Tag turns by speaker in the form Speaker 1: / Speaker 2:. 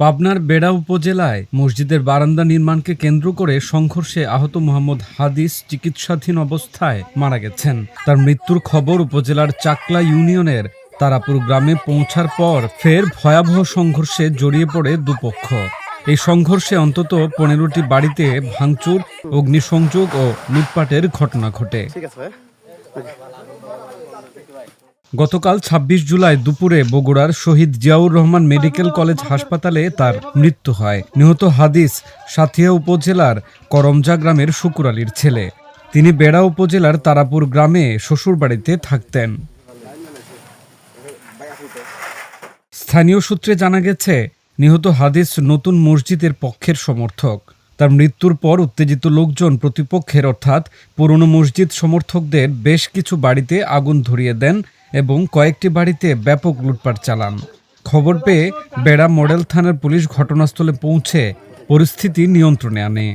Speaker 1: পাবনার বেড়া উপজেলায় মসজিদের বারান্দা নির্মাণকে কেন্দ্র করে সংঘর্ষে আহত মোহাম্মদ হাদিস চিকিৎসাধীন অবস্থায় মারা গেছেন। তার মৃত্যুর খবর উপজেলার চাকলা ইউনিয়নের তারাপুর গ্রামে পৌঁছার পর ফের ভয়াবহ সংঘর্ষে জড়িয়ে পড়ে দুপক্ষ। এই সংঘর্ষে অন্তত ১৫টি বাড়িতে ভাঙচুর, অগ্নিসংযোগ ও লুটপাটের ঘটনা ঘটে। গতকাল ২৬ জুলাই দুপুরে বগুড়ার শহীদ জিয়াউর রহমান মেডিকেল কলেজ হাসপাতালে তার মৃত্যু হয়। নিহত হাদিস সাঁথিয়া উপজেলার করমজা গ্রামের শুকুর আলীর ছেলে। তিনি বেড়া উপজেলার তারাপুর গ্রামে শ্বশুরবাড়িতে থাকতেন। স্থানীয় সূত্রে জানা গেছে, নিহত হাদিস নতুন মসজিদের পক্ষের সমর্থক। তার মৃত্যুর পর উত্তেজিত লোকজন প্রতিপক্ষের অর্থাৎ পুরনো মসজিদ সমর্থকদের বেশ কিছু বাড়িতে আগুন ধরিয়ে দেন এবং কয়েকটি বাড়িতে ব্যাপক লুটপাট চালান। খবর পেয়ে বেড়া মডেল থানার পুলিশ ঘটনাস্থলে পৌঁছে পরিস্থিতি নিয়ন্ত্রণে আনে।